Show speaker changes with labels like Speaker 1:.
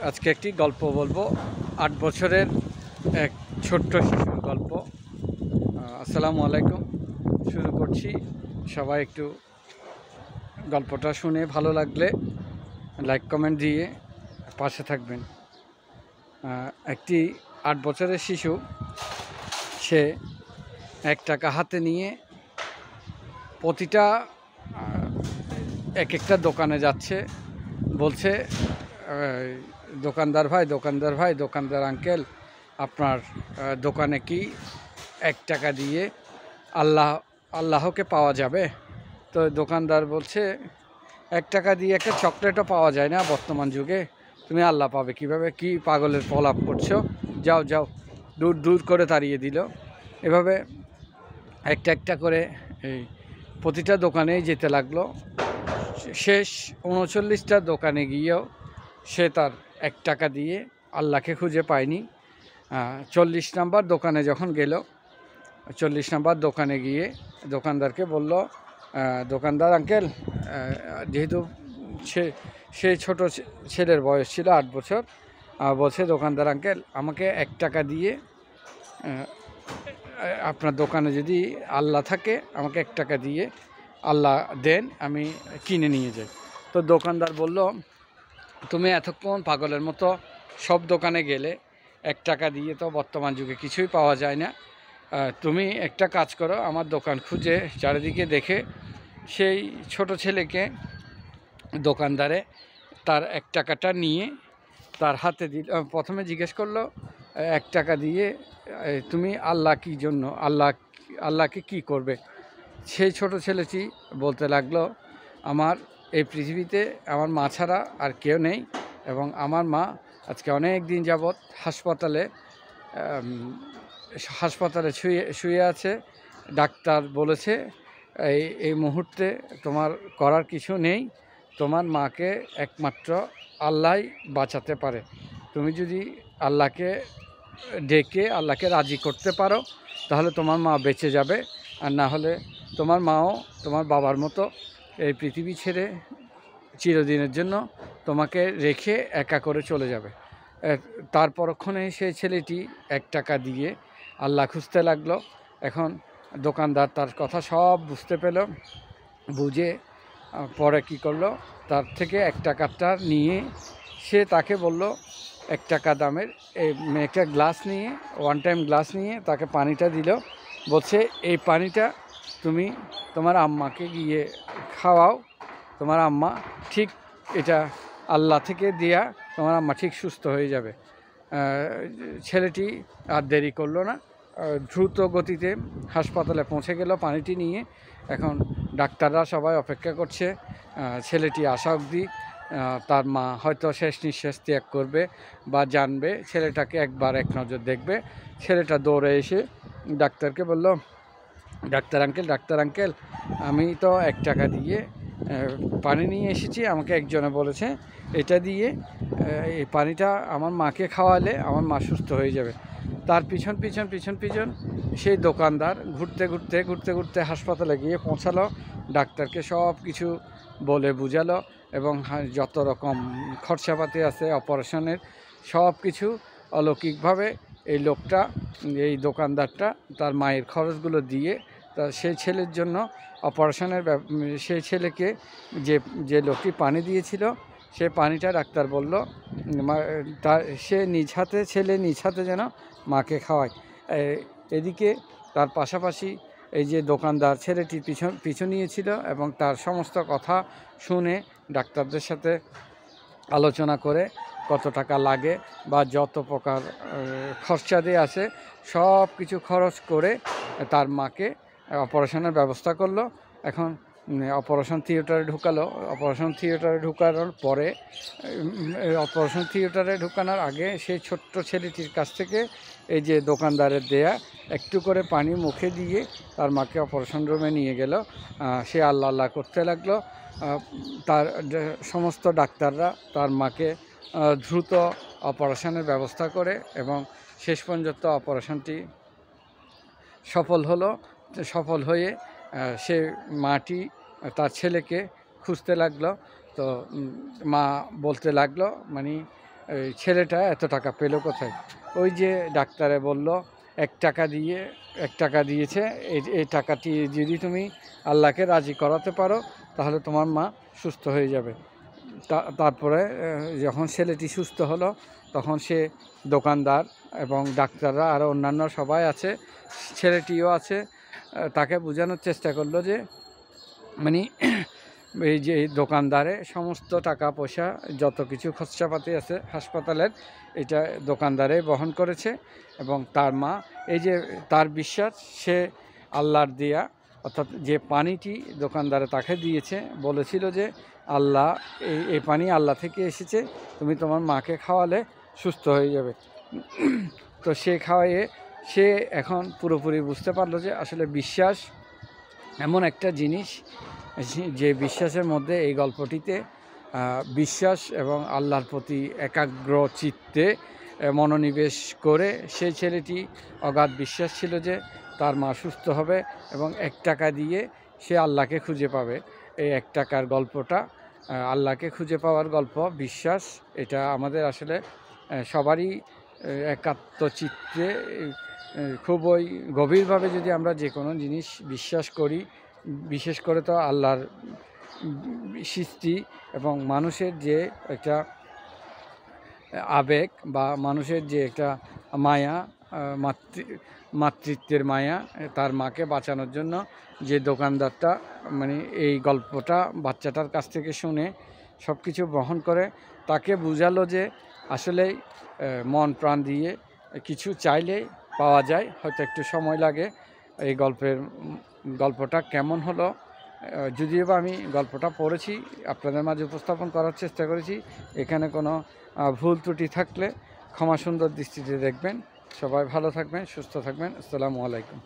Speaker 1: আজকে একটি গল্প বলবো। ৮ বছরের এক ছোট্ট শিশুর গল্প। আসসালামু আলাইকুম। শুরু করছি। সবাই একটু গল্পটা শুনে ভালো লাগলে লাইক কমেন্ট দিয়ে পাশে থাকবেন। একটি ৮ বছরের শিশু, সে ১ টাকা হাতে নিয়ে প্রতিটা এক একটা দোকানে যাচ্ছে। বলছে, দোকানদার ভাই, দোকানদার ভাই, দোকানদার আঙ্কেল, আপনার দোকানে কি ১ টাকা দিয়ে আল্লাহকে পাওয়া যাবে? তো দোকানদার বলছে, ১ টাকা দিয়ে একটা চকলেটও পাওয়া যায় না বর্তমান যুগে, তুমি আল্লাহ পাবে কিভাবে? কি পাগলের প্রলাপ করছো? যাও যাও। দূর দূর করে তাড়িয়ে দিল। এভাবে একটা একটা করে এই প্রতিটা দোকানেই যেতে লাগলো। শেষ ৩৯টা দোকানে গিয়েও সে তার ১ টাকা দিয়ে আল্লাহকে খুঁজে পায়নি। ৪০ নাম্বার দোকানে যখন গেল, ৪০ নাম্বার দোকানে গিয়ে দোকানদারকে বলল, দোকানদার আঙ্কেল, যেহেতু সে ছোট ছেলের বয়স ছিল ৮ বছর, বলছে, দোকানদার আঙ্কেল, আমাকে ১ টাকা দিয়ে আপনার দোকানে যদি আল্লাহ থাকে, আমাকে ১ টাকা দিয়ে আল্লাহ দেন, আমি কিনে নিয়ে যাই। তো দোকানদার বলল, তুমি এতক্ষণ পাগলের মতো সব দোকানে গেলে, ১ টাকা দিয়ে তো বর্তমান যুগে কিছুই পাওয়া যায় না। তুমি একটা কাজ করো, আমার দোকান খুঁজে চারিদিকে দেখে সেই ছোট ছেলেকে দোকানদারে তার ১ টাকাটা নিয়ে তার হাতে দিল। প্রথমে জিজ্ঞেস করলো, ১ টাকা দিয়ে তুমি আল্লাহ কী জন্য, আল্লাহকে কি করবে? সেই ছোট ছেলেটি বলতে লাগলো, আমার এই পৃথিবীতে আমার মা ছাড়া আর কেউ নেই, এবং আমার মা আজকে অনেক দিন যাবৎ হাসপাতালে শুয়ে আছে। ডাক্তার বলেছে, এই মুহূর্তে তোমার করার কিছু নেই, তোমার মাকে একমাত্র আল্লাহই বাঁচাতে পারে। তুমি যদি আল্লাহকে ডেকে আল্লাহকে রাজি করতে পারো, তাহলে তোমার মা বেঁচে যাবে, আর না হলে তোমার মাও তোমার বাবার মতো এই পৃথিবী ছেড়ে চিরদিনের জন্য তোমাকে রেখে একা করে চলে যাবে। তার পরক্ষণে সেই ছেলেটি ১ টাকা দিয়ে আল্লাহ খুঁজতে লাগলো। এখন দোকানদার তার কথা সব বুঝতে পেল, বুঝে পরে কি করলো, তার থেকে ১ টাকাটা নিয়ে সে তাকে বলল, ১ টাকা দামের একটা গ্লাস নিয়ে, ওয়ান টাইম গ্লাস নিয়ে তাকে পানিটা দিল। বলছে, এই পানিটা তুমি তোমার আম্মাকে গিয়ে খাওয়াও, তোমার আম্মা ঠিক, এটা আল্লাহ থেকে দেয়া, তোমার আম্মা ঠিক সুস্থ হয়ে যাবে। ছেলেটি আর দেরি করলো না, দ্রুত গতিতে হাসপাতালে পৌঁছে গেল পানিটি নিয়ে। এখন ডাক্তাররা সবাই অপেক্ষা করছে ছেলেটি আসা অবধি। তার মা হয়তো শেষ নিঃশ্বাস ত্যাগ করবে বা জানবে, ছেলেটাকে একবার এক নজর দেখবে। ছেলেটা দৌড়ে এসে ডাক্তারকে বলল, ডাক্তার আঙ্কেল, আমি তো ১ টাকা দিয়ে পানি নিয়ে এসেছি, আমাকে একজনে বলেছে এটা দিয়ে এই পানিটা আমার মাকে খাওয়ালে আমার মা সুস্থ হয়ে যাবে। তার পিছন পিছন সেই দোকানদার ঘুরতে হাসপাতালে গিয়ে পৌঁছালো, ডাক্তারকে সব কিছু বলে বুঝালো, এবং যত রকম খরচাপাতি আছে অপারেশনের সব কিছু অলৌকিকভাবে এই লোকটা, এই দোকানদারটা তার মায়ের খরচগুলো দিয়ে তা সেই ছেলের জন্য অপারেশনের সেই ছেলেকে যে লোকটি পানি দিয়েছিল, সে পানিটা ডাক্তার বলল সে ছেলে নিজ হাতে যেন মাকে খাওয়ায়। এদিকে তার পাশাপাশি এই যে দোকানদার ছেলেটি পিছু নিয়েছিল এবং তার সমস্ত কথা শুনে ডাক্তারদের সাথে আলোচনা করে কত টাকা লাগে বা যত প্রকার খরচা দিয়ে আসে সব কিছু খরচ করে তার মাকে অপারেশনের ব্যবস্থা করলো। এখন অপারেশন থিয়েটারে ঢুকালো। অপারেশন থিয়েটারে ঢুকানোর পরে, অপারেশন থিয়েটারে ঢুকানোর আগে সেই ছোট্ট ছেলেটির কাছ থেকে এই যে দোকানদারের দেয়া একটু করে পানি মুখে দিয়ে তার মাকে অপারেশন রুমে নিয়ে গেল। সে আল্লাহ করতে লাগলো। তার সমস্ত ডাক্তাররা তার মাকে দ্রুত অপারেশনের ব্যবস্থা করে এবং শেষ পর্যন্ত অপারেশনটি সফল হয়ে সে মাটি তার ছেলেকে খুঁজতে লাগলো। তো মা বলতে লাগলো, মানে এই ছেলেটা এত টাকা পেলো কোথায়? ওই যে ডাক্তারে বলল 1 টাকা দিয়ে 1 টাকা দিয়েছে, এই টাকাটি যদি তুমি আল্লাহকে রাজি করাতে পারো তাহলে তোমার মা সুস্থ হয়ে যাবে। তারপরে যখন ছেলেটি সুস্থ হলো তখন সে দোকানদার এবং ডাক্তাররা আরও অন্যান্য সবাই আছে, ছেলেটিও আছে, তাকে বোঝানোর চেষ্টা করলো যে মানে এই যে দোকানদারে সমস্ত টাকা পয়সা যত কিছু খরচাপাতি আছে হাসপাতালের, এটা দোকানদারে বহন করেছে এবং তার মা এই যে তার বিশ্বাস, সে আল্লাহর দেয়া, অর্থাৎ যে পানিটি দোকানদারে তাকে দিয়েছে, বলেছিল যে আল্লাহ এই পানি আল্লাহ থেকে এসেছে, তুমি তোমার মাকে খাওয়ালে সুস্থ হয়ে যাবে। তো সে খাওয়াইয়ে সে এখন পুরোপুরি বুঝতে পারলো যে আসলে বিশ্বাস এমন একটা জিনিস যে বিশ্বাসের মধ্যে এই গল্পটিতে বিশ্বাস এবং আল্লাহর প্রতি একাগ্র চিত্তে মনোনিবেশ করে সেই ছেলেটি অগাধ বিশ্বাস ছিল যে তার মা সুস্থ হবে এবং 1 টাকা দিয়ে সে আল্লাহকে খুঁজে পাবে। এই 1 টাকার গল্পটা আল্লাহকে খুঁজে পাওয়ার গল্প, বিশ্বাস, এটা আমাদের আসলে সবারই একাত্মচিত্তে খুবই গভীরভাবে যদি আমরা যে কোনো জিনিস বিশ্বাস করি, বিশেষ করে তো আল্লাহর সৃষ্টি এবং মানুষের যে একটা আবেগ বা মানুষের যে একটা মায়া, মাতৃত্বের মায়া, তার মাকে বাঁচানোর জন্য যে দোকানদারটা মানে এই গল্পটা বাচ্চাটার কাছ থেকে শুনে সব কিছু গ্রহণ করে, তাকে বোঝালো যে আসলেই মন প্রাণ দিয়ে কিছু চাইলে পাওয়া যায়, হয়তো একটু সময় লাগে। এই গল্পটা কেমন হলো, যদিও বা আমি গল্পটা পড়েছি, আপনাদের মাঝে উপস্থাপন করার চেষ্টা করেছি, এখানে কোনো ভুল ত্রুটি থাকলে ক্ষমা সুন্দর দৃষ্টিতে দেখবেন। সবাই ভালো থাকবেন, সুস্থ থাকবেন। আসসালামু আলাইকুম।